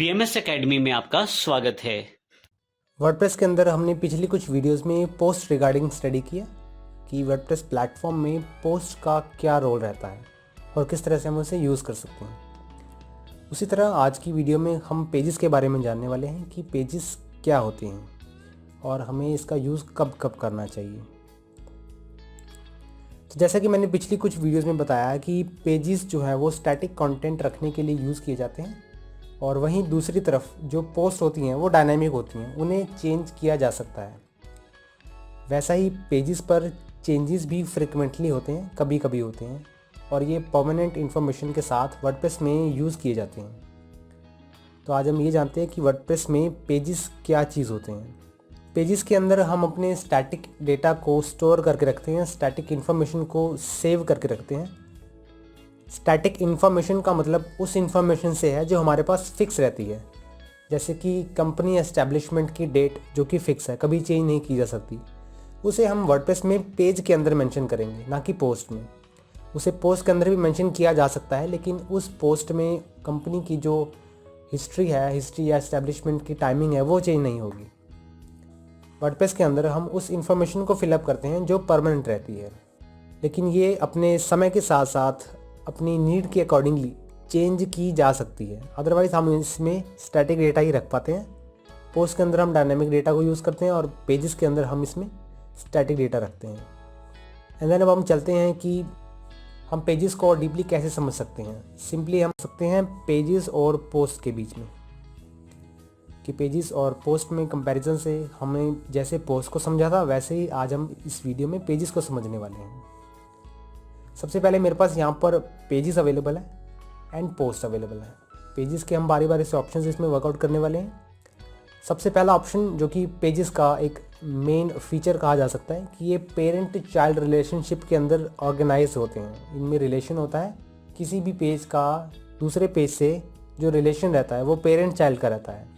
BMS academy में आपका स्वागत है। वर्डप्रेस के अंदर हमने पिछली कुछ वीडियोस में पोस्ट रिगार्डिंग स्टडी किया कि वर्डप्रेस प्लेटफॉर्म में पोस्ट का क्या रोल रहता है और किस तरह से हम उसे यूज़ कर सकते हैं। उसी तरह आज की वीडियो में हम पेजेस के बारे में जानने वाले हैं कि पेजेस क्या होते हैं और हमें इसका यूज़ कब कब करना चाहिए। तो जैसा कि मैंने पिछली कुछ वीडियोस में बताया कि पेजेस जो है वो स्टैटिक कंटेंट रखने के लिए यूज़ किए जाते हैं और वहीं दूसरी तरफ जो पोस्ट होती हैं वो डायनामिक होती हैं, उन्हें चेंज किया जा सकता है। वैसा ही पेजेस पर चेंजेस भी फ्रिक्वेंटली होते हैं, कभी कभी होते हैं और ये परमानेंट इन्फॉर्मेशन के साथ वर्डप्रेस में यूज़ किए जाते हैं। तो आज हम ये जानते हैं कि वर्डप्रेस में पेजेस क्या चीज़ होते हैं। पेजेस के अंदर हम अपने स्टैटिक डेटा को स्टोर करके रखते हैं, स्टैटिक इन्फॉर्मेशन को सेव करके रखते हैं। स्टैटिक इन्फॉर्मेशन का मतलब उस इन्फॉर्मेशन से है जो हमारे पास फिक्स रहती है, जैसे कि कंपनी एस्टैब्लिशमेंट की डेट जो कि फिक्स है, कभी चेंज नहीं की जा सकती। उसे हम वर्डप्रेस में पेज के अंदर मेंशन करेंगे, ना कि पोस्ट में। उसे पोस्ट के अंदर भी मेंशन किया जा सकता है, लेकिन उस पोस्ट में कंपनी की जो हिस्ट्री या एस्टैब्लिशमेंट की टाइमिंग है वो चेंज नहीं होगी। वर्डप्रेस के अंदर हम उस इन्फॉर्मेशन को फिलअप करते हैं जो परमानेंट रहती है, लेकिन ये अपने समय के साथ साथ अपनी नीड के अकॉर्डिंगली चेंज की जा सकती है। अदरवाइज़ हम इसमें स्टैटिक डेटा ही रख पाते हैं। पोस्ट के अंदर हम डायनामिक डेटा को यूज़ करते हैं और पेजेस के अंदर हम इसमें स्टैटिक डेटा रखते हैं। एंड देन अब हम चलते हैं कि हम पेजेस को और डीपली कैसे समझ सकते हैं। सिंपली हम सकते हैं पेजेस और पोस्ट के बीच में कि पेजेस और पोस्ट में कंपैरिजन से हमें जैसे पोस्ट को समझा था वैसे ही आज हम इस वीडियो में पेजेस को समझने वाले हैं। सबसे पहले मेरे पास यहाँ पर पेजेस अवेलेबल है एंड पोस्ट अवेलेबल है। पेजेस के हम बारी बारी से ऑप्शंस इसमें वर्कआउट करने वाले हैं। सबसे पहला ऑप्शन जो कि पेजेस का एक मेन फीचर कहा जा सकता है कि ये पेरेंट चाइल्ड रिलेशनशिप के अंदर ऑर्गेनाइज होते हैं। इनमें रिलेशन होता है, किसी भी पेज का दूसरे पेज से जो रिलेशन रहता है वो पेरेंट चाइल्ड का रहता है।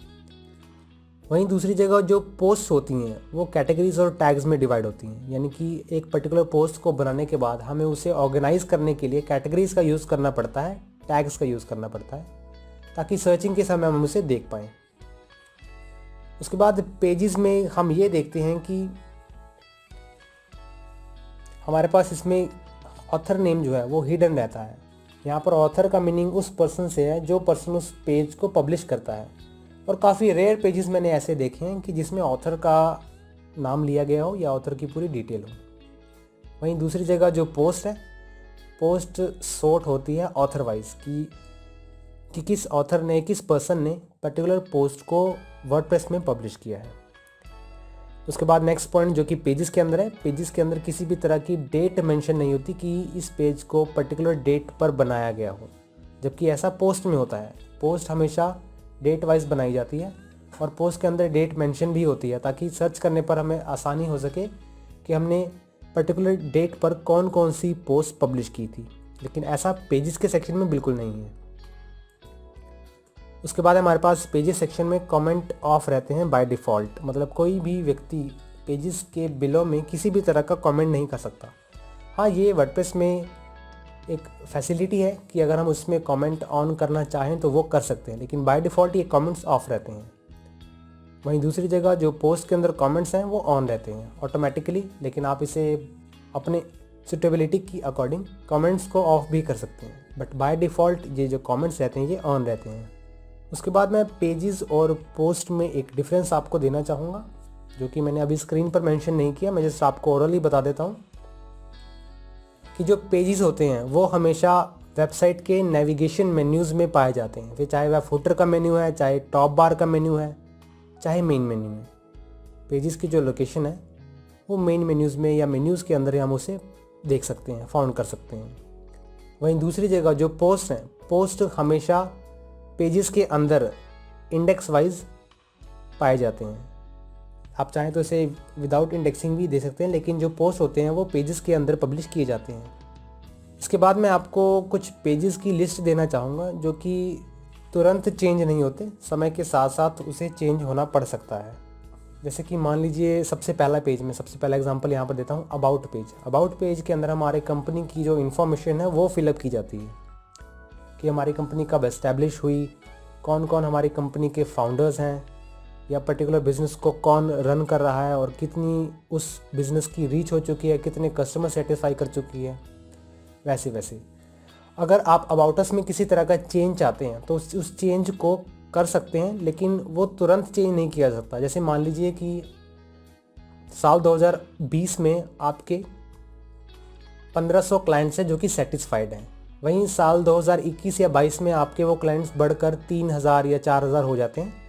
वहीं दूसरी जगह जो पोस्ट होती हैं वो कैटेगरीज और टैग्स में डिवाइड होती हैं, यानी कि एक पर्टिकुलर पोस्ट को बनाने के बाद हमें उसे ऑर्गेनाइज करने के लिए कैटेगरीज का यूज़ करना पड़ता है, टैग्स का यूज़ करना पड़ता है, ताकि सर्चिंग के समय हम उसे देख पाएँ। उसके बाद पेजेस में हम ये देखते हैं कि हमारे पास इसमें ऑथर नेम जो है वो हिडन रहता है। यहाँ पर ऑथर का मीनिंग उस पर्सन से है जो पर्सन उस पेज को पब्लिश करता है, और काफ़ी रेयर पेजेस मैंने ऐसे देखे हैं कि जिसमें ऑथर का नाम लिया गया हो या ऑथर की पूरी डिटेल हो। वहीं दूसरी जगह जो पोस्ट है, पोस्ट सॉर्ट होती है ऑथर वाइज कि किस ऑथर ने, किस पर्सन ने पर्टिकुलर पोस्ट को वर्डप्रेस में पब्लिश किया है। उसके बाद नेक्स्ट पॉइंट जो कि पेजेस के अंदर है, पेजेस के अंदर किसी भी तरह की डेट मेंशन नहीं होती कि इस पेज को पर्टिकुलर डेट पर बनाया गया हो, जबकि ऐसा पोस्ट में होता है। पोस्ट हमेशा डेट वाइज बनाई जाती है और पोस्ट के अंदर डेट मेंशन भी होती है, ताकि सर्च करने पर हमें आसानी हो सके कि हमने पर्टिकुलर डेट पर कौन कौन सी पोस्ट पब्लिश की थी। लेकिन ऐसा पेजेस के सेक्शन में बिल्कुल नहीं है। उसके बाद हमारे पास पेजेस सेक्शन में कमेंट ऑफ रहते हैं बाय डिफ़ॉल्ट, मतलब कोई भी व्यक्ति पेजेस के बिलो में किसी भी तरह का कमेंट नहीं कर सकता। हाँ, ये वर्डप्रेस में एक फैसिलिटी है कि अगर हम उसमें कमेंट ऑन करना चाहें तो वो कर सकते हैं, लेकिन बाय डिफ़ॉल्ट ये कमेंट्स ऑफ रहते हैं। वहीं दूसरी जगह जो पोस्ट के अंदर कमेंट्स हैं वो ऑन रहते हैं ऑटोमेटिकली, लेकिन आप इसे अपने सुटेबिलिटी की अकॉर्डिंग कमेंट्स को ऑफ भी कर सकते हैं, बट बाय डिफ़ॉल्ट ये जो कमेंट्स रहते हैं ये ऑन रहते हैं। उसके बाद मैं पेजेस और पोस्ट में एक डिफरेंस आपको देना चाहूँगा, जो कि मैंने अभी स्क्रीन पर मेंशन नहीं किया, मैं जस्ट आपको ओरली बता देता हूँ कि जो पेजेस होते हैं वो हमेशा वेबसाइट के नेविगेशन मेन्यूज़ में पाए जाते हैं। फिर चाहे वह फुटर का मेन्यू है, चाहे टॉप बार का मेन्यू है, चाहे मेन मेन्यू में, पेजेस की जो लोकेशन है वो मेन मेन्यूज़ में या मेन्यूज़ के अंदर ही हम उसे देख सकते हैं, फाउंड कर सकते हैं। वहीं दूसरी जगह जो पोस्ट हैं, पोस्ट हमेशा पेजेस के अंदर इंडेक्स वाइज पाए जाते हैं। आप चाहें तो इसे विदाउट इंडेक्सिंग भी दे सकते हैं, लेकिन जो पोस्ट होते हैं वो पेजेस के अंदर पब्लिश किए जाते हैं। इसके बाद मैं आपको कुछ पेजेस की लिस्ट देना चाहूँगा जो कि तुरंत चेंज नहीं होते, समय के साथ साथ उसे चेंज होना पड़ सकता है। जैसे कि मान लीजिए सबसे पहला पेज में सबसे पहला एग्जांपल यहाँ पर देता हूँ, अबाउट पेज। अबाउट पेज के अंदर हमारे कंपनी की जो इन्फॉर्मेशन है वो फिलअप की जाती है कि हमारी कंपनी कब एस्टैब्लिश हुई, कौन कौन हमारी कंपनी के फाउंडर्स हैं, या पर्टिकुलर बिज़नेस को कौन रन कर रहा है और कितनी उस बिज़नेस की रीच हो चुकी है, कितने कस्टमर सेटिस्फाई कर चुकी है। वैसे अगर आप अबाउट अस में किसी तरह का चेंज चाहते हैं तो उस चेंज को कर सकते हैं, लेकिन वो तुरंत चेंज नहीं किया जा सकता। जैसे मान लीजिए कि साल 2020 में आपके 1500 क्लाइंट्स हैं जो कि सेटिस्फाइड हैं, वहीं साल 2021 या 22 में आपके वो क्लाइंट्स बढ़कर 3000 या 4000 हो जाते हैं।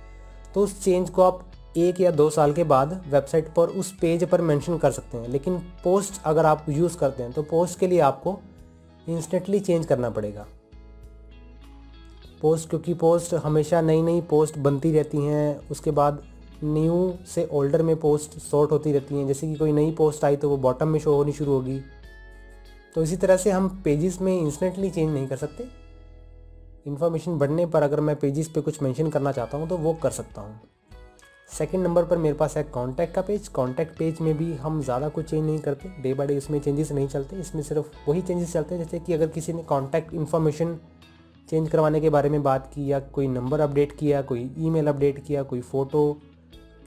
तो उस चेंज को आप 1 या 2 साल के बाद वेबसाइट पर उस पेज पर मेंशन कर सकते हैं। लेकिन पोस्ट अगर आप यूज़ करते हैं तो पोस्ट के लिए आपको इंस्टेंटली चेंज करना पड़ेगा पोस्ट, क्योंकि पोस्ट हमेशा नई पोस्ट बनती रहती हैं। उसके बाद न्यू से ओल्डर में पोस्ट सॉर्ट होती रहती हैं। जैसे कि कोई नई पोस्ट आई तो वो बॉटम में शो होनी शुरू होगी। तो इसी तरह से हम पेजेस में इंस्टेंटली चेंज नहीं कर सकते। इन्फॉर्मेशन बढ़ने पर अगर मैं पेजेस पे कुछ मेंशन करना चाहता हूँ तो वो कर सकता हूँ। सेकंड नंबर पर मेरे पास है कॉन्टैक्ट का पेज। कॉन्टैक्ट पेज में भी हम ज़्यादा कुछ चेंज नहीं करते, डे बाय डे इसमें चेंजेस नहीं चलते। इसमें सिर्फ वही चेंजेस चलते हैं जैसे कि अगर किसी ने कॉन्टैक्ट इन्फॉर्मेशन चेंज करवाने के बारे में बात की, या कोई नंबर अपडेट किया, कोई ईमेल अपडेट किया, कोई फ़ोटो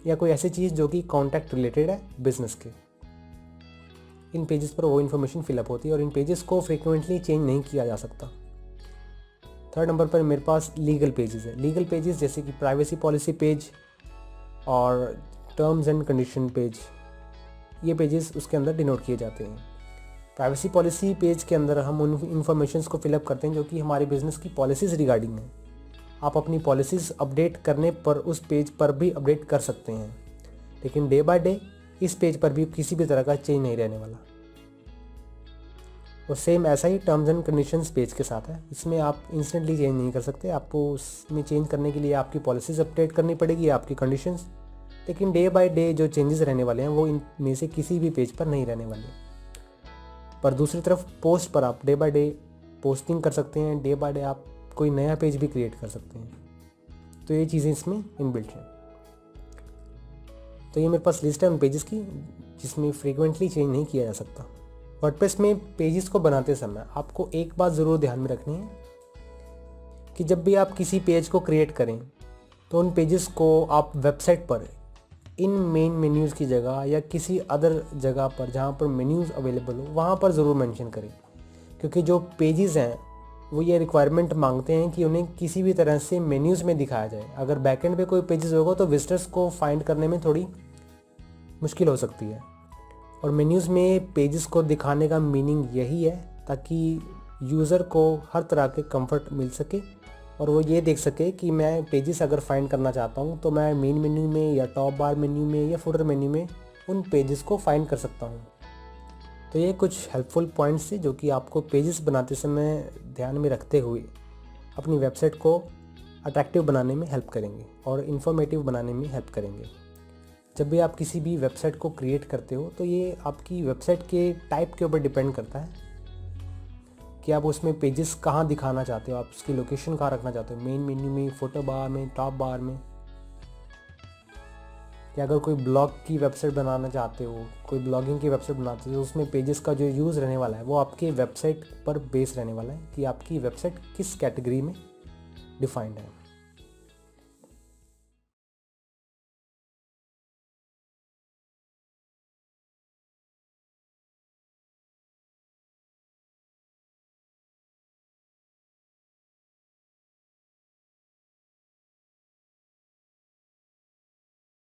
या कोई ऐसी चीज़ जो कि कॉन्टैक्ट रिलेटेड है बिज़नेस के, इन पेजेस पर वो इन्फॉर्मेशन फिलअप होती है और इन पेजेस को फ्रिक्वेंटली चेंज नहीं किया जा सकता। थर्ड नंबर पर मेरे पास लीगल पेजेस है। लीगल पेजेस जैसे कि प्राइवेसी पॉलिसी पेज और टर्म्स एंड कंडीशन पेज, ये पेजेस उसके अंदर डिनोट किए जाते हैं। प्राइवेसी पॉलिसी पेज के अंदर हम उन इन्फॉर्मेशंस को फिलअप करते हैं जो कि हमारे बिज़नेस की पॉलिसीज़ रिगार्डिंग है। आप अपनी पॉलिसीज़ अपडेट करने पर उस पेज पर भी अपडेट कर सकते हैं, लेकिन डे बाय डे इस पेज पर भी किसी भी तरह का चेंज नहीं रहने वाला। और सेम ऐसा ही टर्म्स एंड कंडीशंस पेज के साथ है। इसमें आप इंस्टेंटली चेंज नहीं कर सकते। आपको उसमें चेंज करने के लिए आपकी पॉलिसीज़ अपडेट करनी पड़ेगी, आपकी कंडीशंस, लेकिन डे बाय डे जो चेंजेस रहने वाले हैं वो इनमें से किसी भी पेज पर नहीं रहने वाले। पर दूसरी तरफ पोस्ट पर आप डे बाय डे पोस्टिंग कर सकते हैं, डे बाय डे आप कोई नया पेज भी क्रिएट कर सकते हैं। तो ये चीज़ें इसमें इनबिल्ट हैं। तो ये मेरे पास लिस्ट है उन पेजेस की जिसमें फ्रीक्वेंटली चेंज नहीं किया जा सकता। वर्डप्रेस में पेजेस को बनाते समय आपको एक बात ज़रूर ध्यान में रखनी है कि जब भी आप किसी पेज को क्रिएट करें तो उन पेजेस को आप वेबसाइट पर इन मेन मेन्यूज़ की जगह या किसी अदर जगह पर जहाँ पर मेन्यूज़ अवेलेबल हो वहाँ पर ज़रूर मेंशन करें, क्योंकि जो पेजेस हैं वो ये रिक्वायरमेंट मांगते हैं कि उन्हें किसी भी तरह से मेन्यूज़ में दिखाया जाए। अगर बैकएंड पे कोई पेजेस होगा तो विजिटर्स को फाइंड करने में थोड़ी मुश्किल हो सकती है। और मेन्यूज़ में पेजेस को दिखाने का मीनिंग यही है ताकि यूज़र को हर तरह के कंफर्ट मिल सके और वो ये देख सके कि मैं पेजेस अगर फाइंड करना चाहता हूँ तो मैं मेन मेन्यू में या टॉप बार मेन्यू में या फुटर मेन्यू में उन पेजेस को फाइंड कर सकता हूँ। तो ये कुछ हेल्पफुल पॉइंट्स थे जो कि आपको पेजेस बनाते समय ध्यान में रखते हुए अपनी वेबसाइट को अट्रैक्टिव बनाने में हेल्प करेंगे और इन्फॉर्मेटिव बनाने में हेल्प करेंगे। जब भी आप किसी भी वेबसाइट को क्रिएट करते हो तो ये आपकी वेबसाइट के टाइप के ऊपर डिपेंड करता है कि आप उसमें पेजेस कहाँ दिखाना चाहते हो, आप उसकी लोकेशन कहाँ रखना चाहते हो, मेन मेन्यू में, फोटो बार में, टॉप बार में, या अगर कोई ब्लॉग की वेबसाइट बनाना चाहते हो, कोई ब्लॉगिंग की वेबसाइट बनाते हो, उसमें पेजेस का जो यूज़ रहने वाला है वो आपके वेबसाइट पर बेस रहने वाला है कि आपकी वेबसाइट किस कैटेगरी में डिफाइंड है।